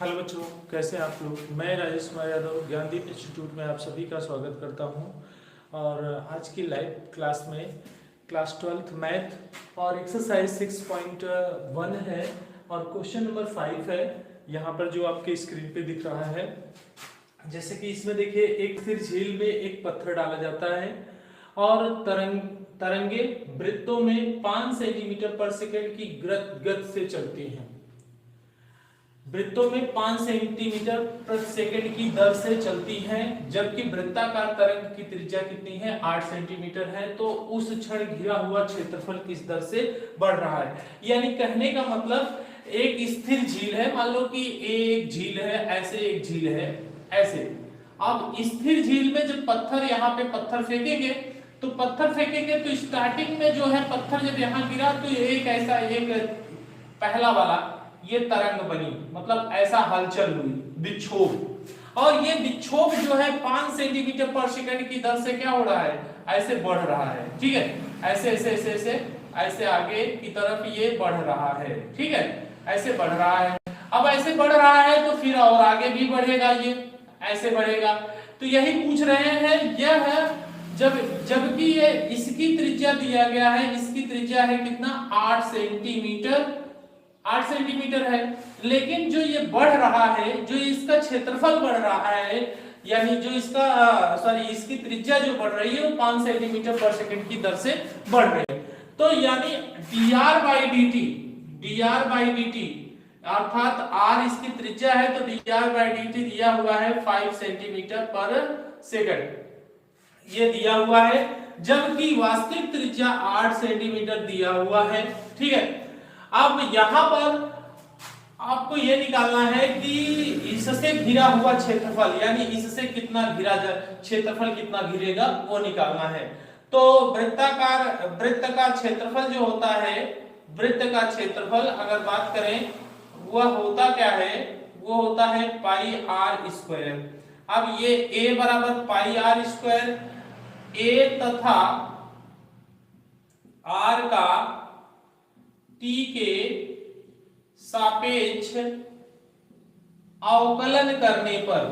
Hello बच्चों, कैसे हैं आप लोग। मैं राजेश कुमार यादव ज्ञानदीप इंस्टीट्यूट में आप सभी का स्वागत करता हूं। और आज की लाइव क्लास में क्लास 12th मैथ और एक्सरसाइज 6.1 है और क्वेश्चन नंबर 5 है। यहाँ पर जो आपके स्क्रीन पे दिख रहा है, जैसे कि इसमें देखिए, एक स्थिर झील में एक पत्थर डाला जाता है और तरंगे वृत्तों में 5 सेंटीमीटर पर सेकंड की गति से चलती हैं। वृत्तों में 5 सेंटीमीटर प्रति सेकंड की दर से चलती हैं, जबकि वृत्ताकार तरंग की त्रिज्या कितनी है, 8 सेंटीमीटर है। तो उस क्षण घिरा हुआ क्षेत्रफल किस दर से बढ़ रहा है। यानी कहने का मतलब, एक स्थिर झील है, मान लो कि एक झील है, ऐसे एक झील है, ऐसे। अब स्थिर झील में जब पत्थर, यहाँ पे पत्थर फेंकेंगे तो स्टार्टिंग में जो है पत्थर जब यहाँ गिरा तो एक ऐसा, एक पहला वाला ये तरंग बनी, मतलब ऐसा हलचल हुई, विक्षोभ। और ये विक्षोभ जो है 5 सेंटीमीटर पर सेकंड की दर से क्या हो रहा है, ऐसे बढ़ रहा है। ठीक है, ऐसे ऐसे ऐसे ऐसे ऐसे आगे की तरफ ये बढ़ रहा है। ठीक है, ऐसे बढ़ रहा है। अब ऐसे बढ़ रहा है तो फिर और आगे भी बढ़ेगा, ये ऐसे बढ़ेगा। तो यही पूछ रहे हैं, यह है जबकि ये इसकी त्रिज्या दिया गया है, इसकी त्रिज्या है कितना, 8 सेंटीमीटर, 8 सेंटीमीटर है। लेकिन जो ये बढ़ रहा है, जो इसका क्षेत्रफल बढ़ रहा है, यानी जो इसका इसकी त्रिज्या जो बढ़ रही है वो 5 सेंटीमीटर पर सेकंड की दर से बढ़ रही है। तो यानी dr बाई dt अर्थात r इसकी त्रिज्या है, तो dr बाई dt दिया हुआ है 5 सेंटीमीटर पर सेकंड, ये दिया हुआ है। जबकि वास्तविक त्रिज्या 8 सेंटीमीटर दिया हुआ है। ठीक है, अब यहां पर आपको यह निकालना है कि इससे घिरा हुआ क्षेत्रफल, यानी इससे कितना घिरा क्षेत्रफल कितना घिरेगा वो निकालना है। तो वृत्त का क्षेत्रफल जो होता है, वृत्त का क्षेत्रफल अगर बात करें, वह होता क्या है, वो होता है पाई आर स्क्वायर। अब ये a बराबर पाई आर स्क्वायर, a तथा r का t के सापेक्ष अवकलन करने पर,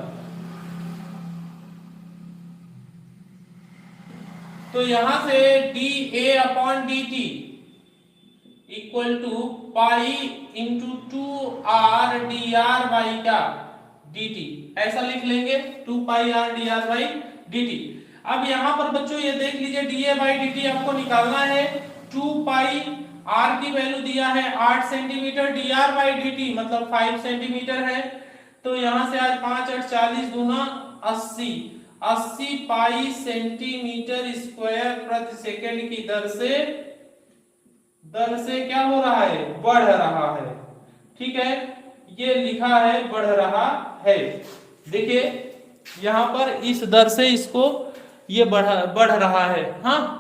तो यहां से dA upon dt equal to pi into 2r dr by क्या, dt, ऐसा लिख लेंगे, 2 pi r dr by dt। अब यहां पर बच्चों ये देख लीजिए, dA बाई dt आपको निकालना है। 2 पाई r की वैल्यू दिया है 8 सेंटीमीटर, dr बाई dt मतलब 5 सेंटीमीटर है। तो यहां से आज 5 8 40 दूना 80, 80 पाई सेंटीमीटर स्क्वायर प्रति सेकंड की दर से क्या हो रहा है, बढ़ रहा है। ठीक है, ये लिखा है बढ़ रहा है। देखिए यहां पर इस दर से इसको ये बढ़ रहा है। हाँ,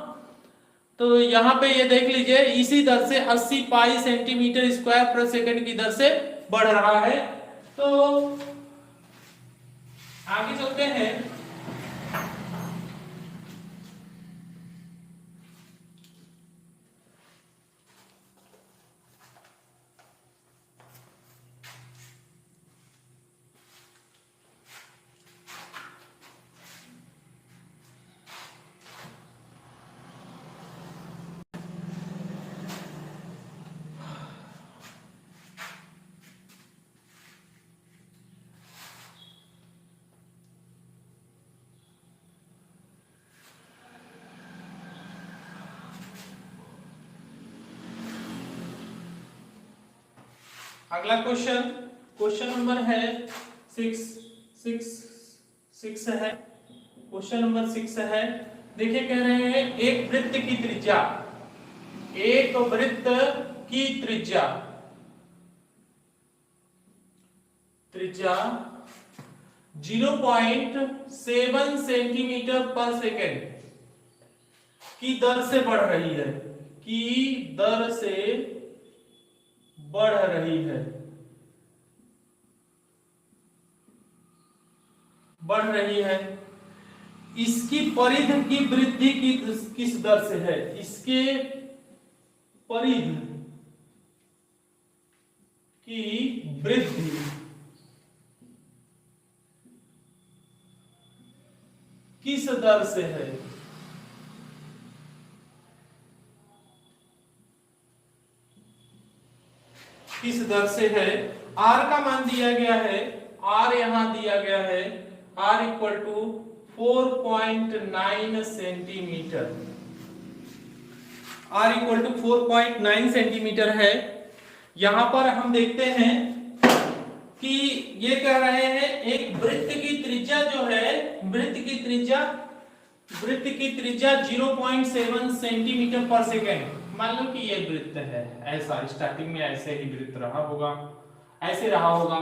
तो यहां पे ये देख लीजिए, इसी दर से 80 पाई सेंटीमीटर स्क्वायर प्रति सेकंड की दर से बढ़ रहा है। तो आगे चलते हैं। अगला क्वेश्चन नंबर है 6 है। क्वेश्चन नंबर 6 है। देखिए कह रहे हैं, एक वृत्त की त्रिज्या 0.7 सेंटीमीटर पर सेकेंड की दर से बढ़ रही है, बढ़ रही है। इसकी परिधि की वृद्धि की किस दर से है, इसके परिधि की वृद्धि किस दर से है, किस दर से है। आर का मान दिया गया है, आर यहां दिया गया है, R equal to 4.9 centimetre, R equal to 4.9 centimetre है। यहां पर हम देखते हैं कि ये कह रहे हैं एक वृत्त की त्रिज्या जो है, वृत्त की त्रिज्या 0.7 सेंटीमीटर पर सेकेंड। मान लो कि ये वृत्त है, ऐसा स्टार्टिंग में ऐसे ही वृत्त रहा होगा, ऐसे रहा होगा।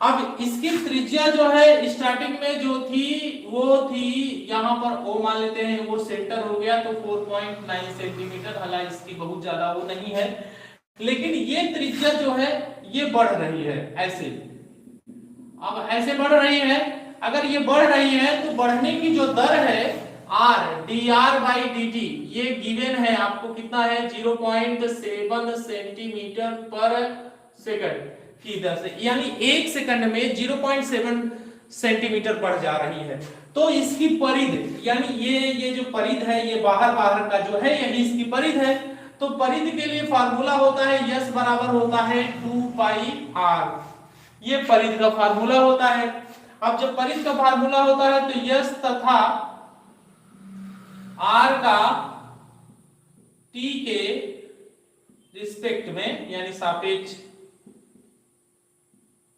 अब इसकी त्रिज्या जो है स्टार्टिंग में जो थी वो थी, यहां पर ओ मान लेते हैं, वो सेंटर हो गया तो 4.9 सेंटीमीटर। हालांकि इसकी बहुत ज्यादा वो नहीं है, लेकिन ये त्रिज्या जो है ये बढ़ रही है ऐसे। अब ऐसे बढ़ रही है, अगर ये बढ़ रही है तो बढ़ने की जो दर है r dr बाई dt, ये गिवन है आपको कितना है 0.7 सेंटीमीटर पर सेकंड की दर से, यानी एक सेकंड में 0.7 सेंटीमीटर बढ़ जा रही है। तो इसकी परिध, यानी ये जो परिध है ये बाहर का जो है यही इसकी परिध है। तो परिध के लिए फार्मूला होता है यस बराबर होता है 2 पाई r, ये परिध का फार्मूला होता है। अब जब परिध का फार्मूला होता है तो यस तथा r का t के रिस्पेक्ट में यानी सापेक्ष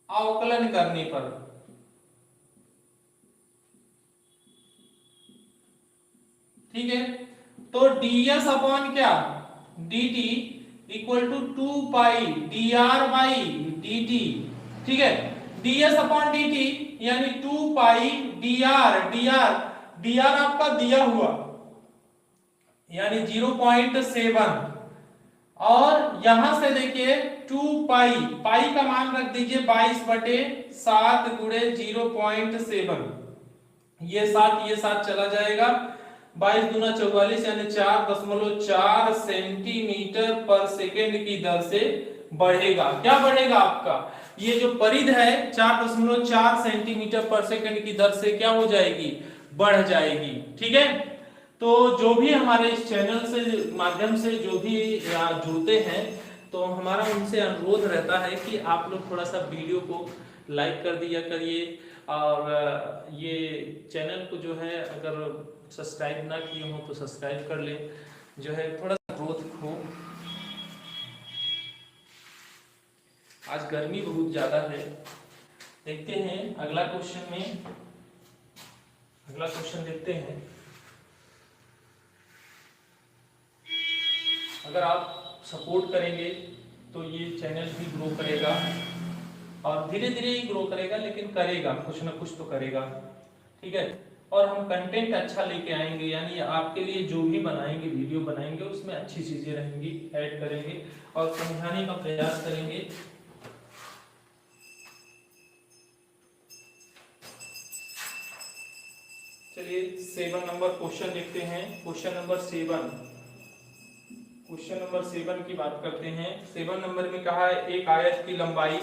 अवकलन करने पर ठीक है, तो ds अपॉन क्या dt equal to 2 pi dr by dt, ठीक है। ds अपॉन dt यानी 2 पाई dr आपका दिया हुआ यानी 0.7, और यहां से देखिए 2 पाई, पाई का मान रख दीजिए 22/7 गुणे 0.7, ये 7 चला जाएगा, 22 दूना 44 यानी 4.4 सेंटीमीटर पर सेकेंड की दर से बढ़ेगा। क्या बढ़ेगा आपका ये जो परिध है 4.4 सेंटीमीटर पर सेकेंड की दर से क्या हो जाएगी, बढ़ जाएगी। ठीक है, तो जो भी हमारे इस चैनल से माध्यम से जो भी जुड़ते हैं तो हमारा उनसे अनुरोध रहता है कि आप लोग थोड़ा सा वीडियो को लाइक कर दिया करिए, और ये चैनल को जो है अगर सब्सक्राइब ना किए हो तो सब्सक्राइब कर ले, जो है थोड़ा सा ग्रोथ हो। आज गर्मी बहुत ज्यादा है। देखते हैं अगला क्वेश्चन में, अगला क्वेश्चन देखते हैं। अगर आप सपोर्ट करेंगे तो ये चैनल भी ग्रो करेगा, और धीरे धीरे ही ग्रो करेगा लेकिन करेगा, कुछ ना कुछ तो करेगा। ठीक है, और हम कंटेंट अच्छा लेके आएंगे, यानी आपके लिए जो भी बनाएंगे वीडियो बनाएंगे उसमें अच्छी चीजें रहेंगी, ऐड करेंगे और समझाने का प्रयास करेंगे। चलिए 7 नंबर क्वेश्चन देखते हैं। क्वेश्चन नंबर 7 की बात करते हैं। 7 नंबर में कहा है एक आयत की लंबाई,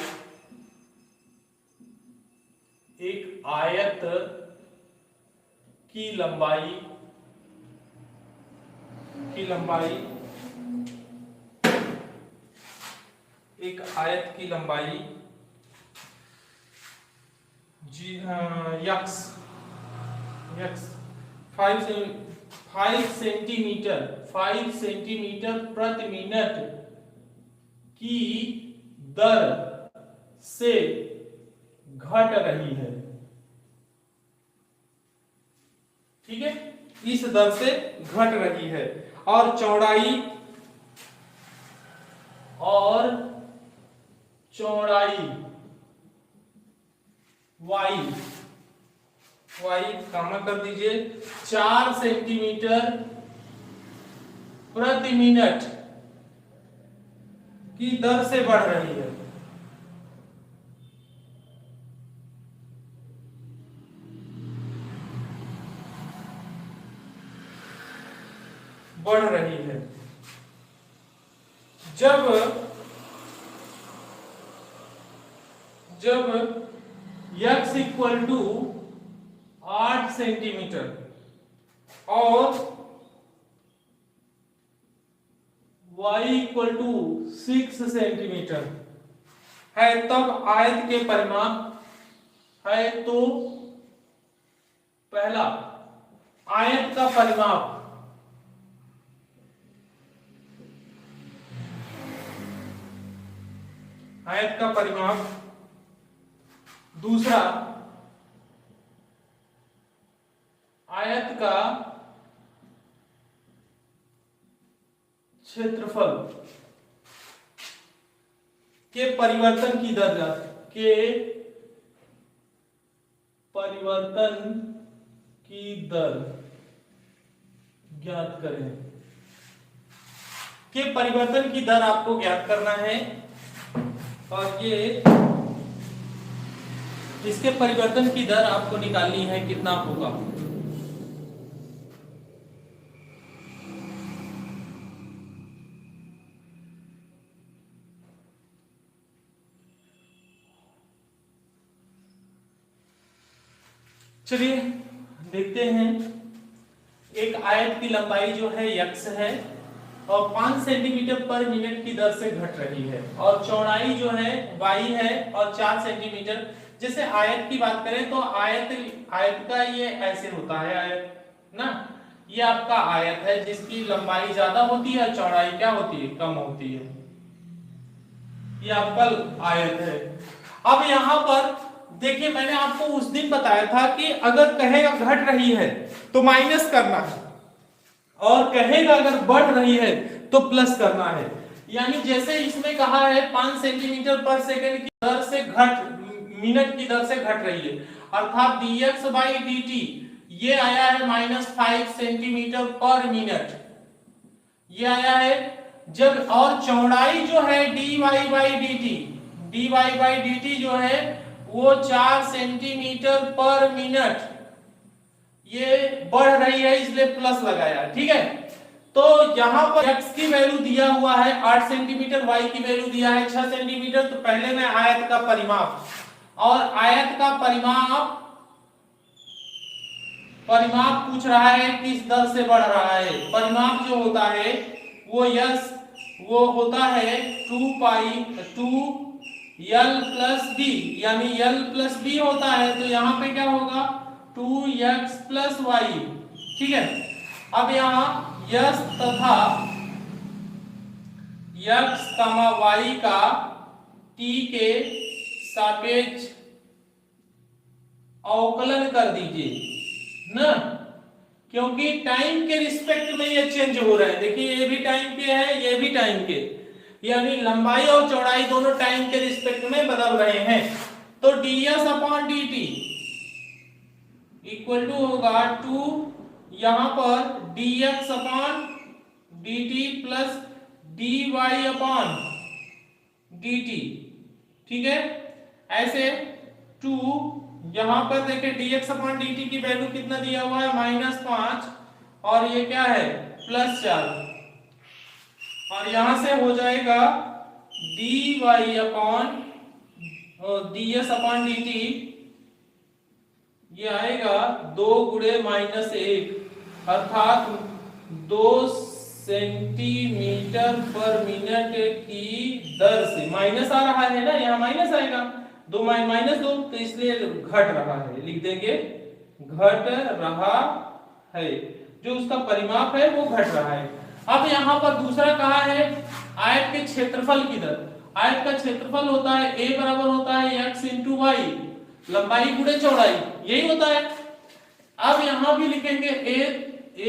एक आयत की लंबाई एक आयत की लंबाई जी यक्स 5 सेंटीमीटर प्रति मिनट की दर से घट रही है। ठीक है, इस दर से घट रही है, और चौड़ाई y कामा कर दीजिए 4 सेंटीमीटर प्रति मिनट की दर से बढ़ रही है। बढ़ रही है जब x इक्वल टू 8 सेंटीमीटर, और y इक्वल टू 6 सेंटीमीटर है, तब आयत के परिमाप है। तो पहला आयत का परिमाप दूसरा आयत का क्षेत्रफल के परिवर्तन की दर ज्ञात करें। के परिवर्तन की दर आपको ज्ञात करना है, और ये इसके परिवर्तन की दर आपको निकालनी है, कितना होगा। चलिए देखते हैं। एक आयत की लंबाई जो है x है और 5 सेंटीमीटर पर मिनट की दर से घट रही है, और चौड़ाई जो है y है और 4 सेंटीमीटर। जैसे आयत की बात करें तो आयत का ये ऐसे होता है आयत ना, ये आपका आयत है जिसकी लंबाई ज्यादा होती है, चौड़ाई क्या होती है, कम होती है। ये आपका आयत है। अब यहाँ पर देखिए, मैंने आपको उस दिन बताया था कि अगर कहेगा घट रही है तो माइनस करना है, और कहेगा अगर बढ़ रही है तो प्लस करना है। यानी जैसे इसमें कहा है 5 सेंटीमीटर पर सेकंड की दर से मिनट की दर से घट रही है, अर्थात dx by dt ये आया है -5 सेंटीमीटर पर मिनट, ये आया है। जब और चौड़ाई जो है dy by dt जो है वो 4 सेंटीमीटर पर मिनट, ये बढ़ रही है इसलिए प्लस लगाया, ठीक है। तो यहां पर x की वैल्यू दिया हुआ है 8 सेंटीमीटर, y की वैल्यू दिया है 6 सेंटीमीटर। तो पहले मैं आयत का परिमाप, और आयत का परिमाप पूछ रहा है किस दर से बढ़ रहा है। परिमाप जो होता है वो होता है 2l प्लस b, यानी l प्लस b होता है। तो यहाँ पे क्या होगा 2x प्लस y, ठीक है। अब यहाँ यस तथा x, y का t के सापेक्ष अवकलन कर दीजिए ना, क्योंकि टाइम के रिस्पेक्ट में ये चेंज हो रहा है। देखिए ये भी टाइम के है, ये भी टाइम के, यानी लंबाई और चौड़ाई दोनों टाइम के रिस्पेक्ट में बदल रहे हैं। तो ds upon dt equal to होगा 2 यहां पर dx upon dt plus dy upon dt, ठीक है। ऐसे 2 यहां पर देखिए dx अपॉन dt की वैल्यू कितना दिया हुआ है -5, और ये क्या है +4, और यहां से हो जाएगा dy upon ds upon dt, ये आएगा 2 गुणे -1, अर्थात 2 सेंटीमीटर पर मिनट की दर से। माइनस आ रहा है ना, यहाँ माइनस आएगा, 2 -2, तो इसलिए घट रहा है, लिख देंगे घट रहा है, जो उसका परिमाप है वो घट रहा है। अब यहाँ पर दूसरा कहा है आयत के क्षेत्रफल की दर। आयत का क्षेत्रफल होता है a बराबर होता है x इंटू y, लंबाई गुणे चौड़ाई, यही होता है। अब यहां भी लिखेंगे a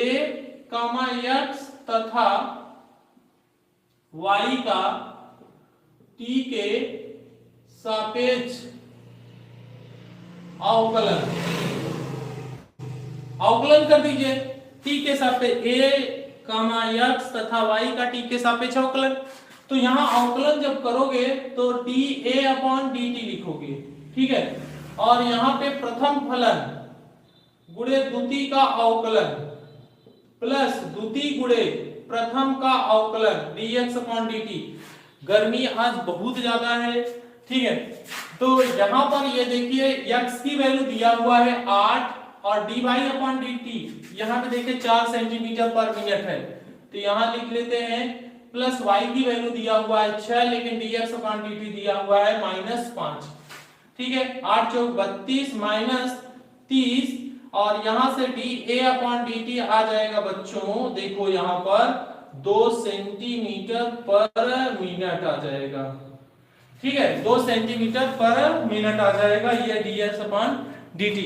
x तथा y का t के सापेक्ष अवकलन कर दीजिए। t के सापेक्ष a, x तथा y का t के सापेक्ष अवकलन। तो यहां अवकलन जब करोगे तो dA अपॉन dt लिखोगे, ठीक है। और यहां पे प्रथम फलन गुणे द्वितीय का अवकलन प्लस द्वितीय गुणे प्रथम का अवकलन dx अपॉन dt। गर्मी आज बहुत ज्यादा है, ठीक है। तो यहां पर ये देखिए x की वैल्यू दिया हुआ है 8 और D Y upon D T, यहाँ पे देखिए 4 सेंटीमीटर पर मिनट है, तो यहाँ लिख लेते हैं प्लस y की वैल्यू दिया हुआ है 6, लेकिन dx अपॉन dt दिया हुआ है -5। ठीक है, 8 चौक 32 माइनस 30, और यहां से dA अपॉन dt आ जाएगा बच्चों, देखो यहां पर 2 सेंटीमीटर पर मिनट आ जाएगा। ठीक है, 2 सेंटीमीटर पर मिनट आ जाएगा, ये dx अपॉन dt,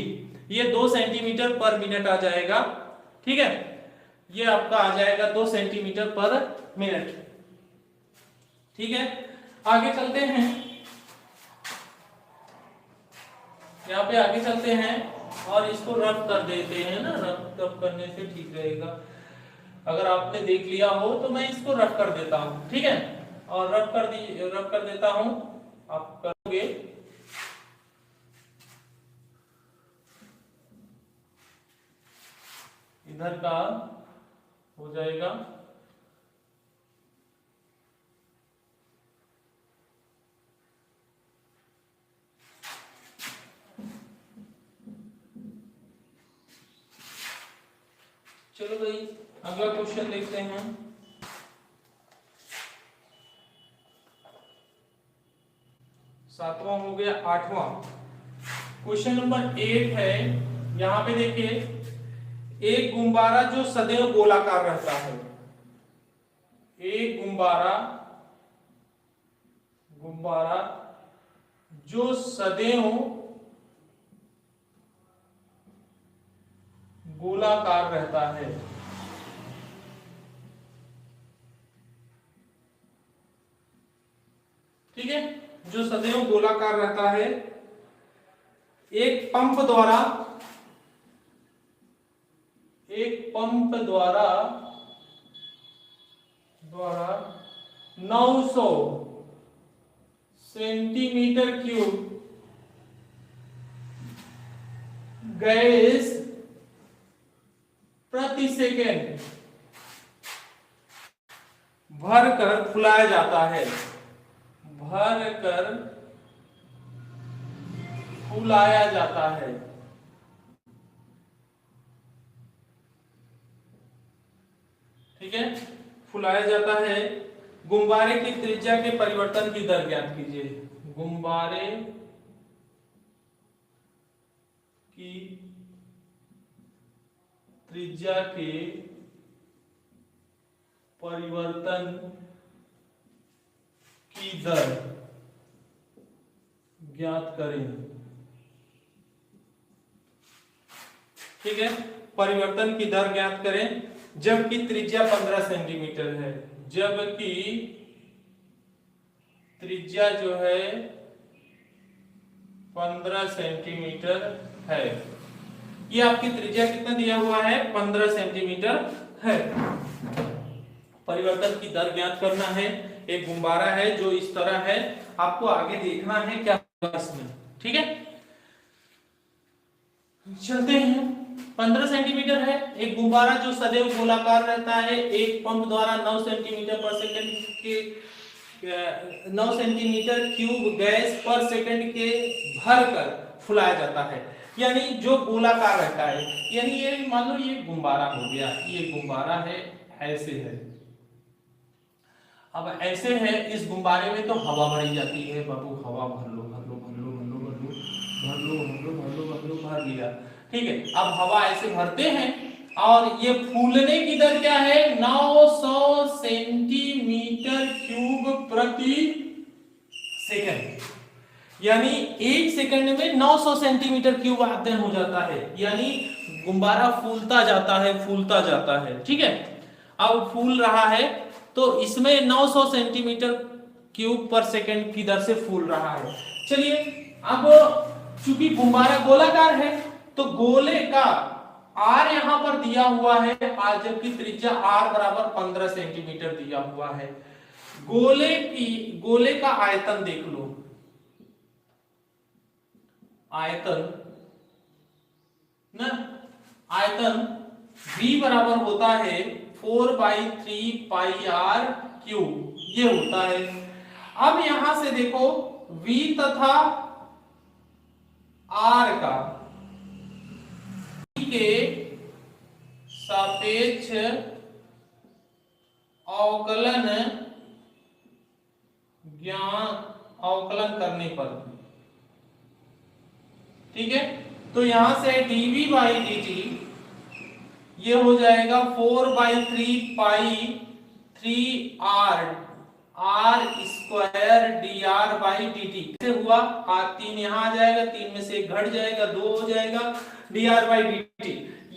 ये 2 सेंटीमीटर पर मिनट आ जाएगा। ठीक है, ये आपका आ जाएगा 2 सेंटीमीटर पर मिनट। ठीक है, आगे चलते हैं, यहाँ पे आगे चलते हैं और इसको रफ कर देते हैं ना, रफ करने से ठीक रहेगा। अगर आपने देख लिया हो तो मैं इसको रफ कर देता हूं। ठीक है, और रफ कर देता हूं, आप करोगे। इधर का हो जाएगा चलो भाई अगला क्वेश्चन देखते हैं। सातवां हो गया, आठवां क्वेश्चन नंबर 8 है। यहां पे देखिए, एक गुब्बारा जो सदैव गोलाकार रहता है, एक गुब्बारा जो सदैव गोलाकार रहता है। ठीक है, जो सदैव गोलाकार रहता है, एक पंप द्वारा 900 सेंटीमीटर क्यूब गैस प्रति सेकेंड भरकर फुलाया जाता है, ठीक है, फुलाया जाता है। गुब्बारे की त्रिज्या के परिवर्तन की दर ज्ञात कीजिए। गुब्बारे की त्रिज्या के परिवर्तन की दर ज्ञात करें। ठीक है, परिवर्तन की दर ज्ञात करें जबकि त्रिज्या 15 सेंटीमीटर है, जबकि त्रिज्या जो है 15 सेंटीमीटर है। ये आपकी त्रिज्या कितना दिया हुआ है, 15 सेंटीमीटर है। परिवर्तन की दर ज्ञात करना है। एक गुब्बारा है जो इस तरह है, आपको आगे देखना है क्या इसमें। ठीक है, चलते हैं। 15 सेंटीमीटर है, एक गुब्बारा जो सदैव गोलाकार रहता है, एक पंप द्वारा 9 सेंटीमीटर पर सेकंड के 9 सेंटीमीटर क्यूब गैस पर सेकंड के भरकर फुलाया जाता है, यानी जो गोलाकार रहता है। यानी ये मान लो ये गुब्बारा हो गया, ये गुब्बारा है, ऐसे है। अब ऐसे है, इस गुब्बारे में तो हवा भरी जाती है बाबू, हवा भर लो भर लिया। ठीक है, अब हवा ऐसे भरते हैं और ये फूलने की दर क्या है, 900 सेंटीमीटर क्यूब प्रति सेकंड। यानी एक सेकंड में 900 सेंटीमीटर क्यूब आयतन हो जाता है, यानी गुब्बारा फूलता जाता है। ठीक है, अब फूल रहा है तो इसमें 900 सेंटीमीटर क्यूब पर सेकंड की दर से फूल रहा है। चलिए, अब चूंकि गुब्बारा गोलाकार है तो गोले का आर यहां पर दिया हुआ है, जबकि त्रिज्या आर बराबर 15 सेंटीमीटर दिया हुआ है। गोले का आयतन देख लो, आयतन V बराबर होता है 4/3 पाई आर क्यूब, ये होता है। अब यहां से देखो V तथा R का के सापेक्ष अवकलन करने पर, ठीक है। तो यहां से dv बाई dt ये हो जाएगा 4/3 पाई 3r r² dr by dt से हुआ। r3 यहां आ जाएगा, 3 में से एक घट जाएगा, 2 हो जाएगा dr बाई dt।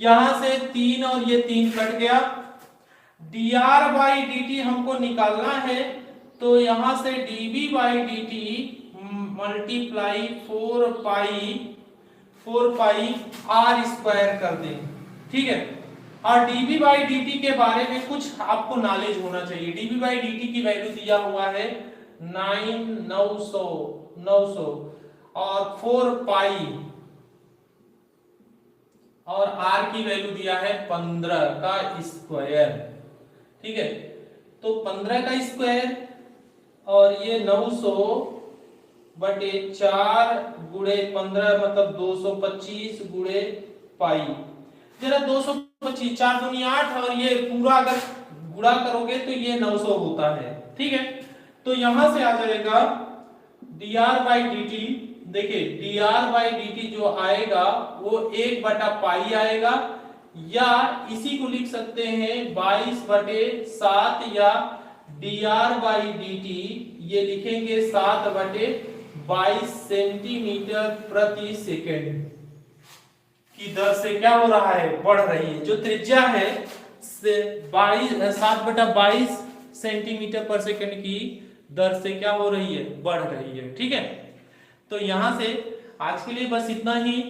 यहां से 3 और ये 3 कट गया, dr बाई dt हमको निकालना है। तो यहां से dv by dt multiply 4 pi r² कर दें, ठीक है। और dv बाई dt के बारे में कुछ आपको नॉलेज होना चाहिए। dv बाई dt की वैल्यू दिया हुआ है 900 और 4 पाई, और r की वैल्यू दिया है 15 का स्क्वायर, ठीक है। तो 15 का स्क्वायर और ये 900 बटे 4 गुणे 15 मतलब 225 गुणे पाई। जरा 225, 4 दूनी 8 और ये पूरा अगर गुणा करोगे तो ये 900 होता है, ठीक है। तो यहां से आ जाएगा dr बाई dt, देखिए dr बाई dt जो आएगा वो 1 बटा पाई आएगा, या इसी को लिख सकते हैं 22 बटे 7, या dr बाई dt ये लिखेंगे 7 बटे 22 सेंटीमीटर प्रति सेकंड की दर से क्या हो रहा है, बढ़ रही है। जो त्रिज्या है 7 बटा 22 सेंटीमीटर पर सेकंड की दर से क्या हो रही है, बढ़ रही है, ठीक है। तो यहां से आज के लिए बस इतना ही,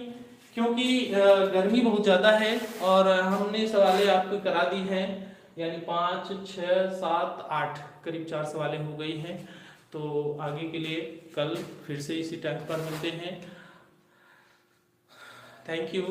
क्योंकि गर्मी बहुत ज्यादा है और हमने सवालें आपको करा दी हैं, यानी 5, 6, 7, 8 करीब 4 सवालें हो गई हैं। तो आगे के लिए कल फिर से इसी टाइम पर मिलते हैं। Thank you.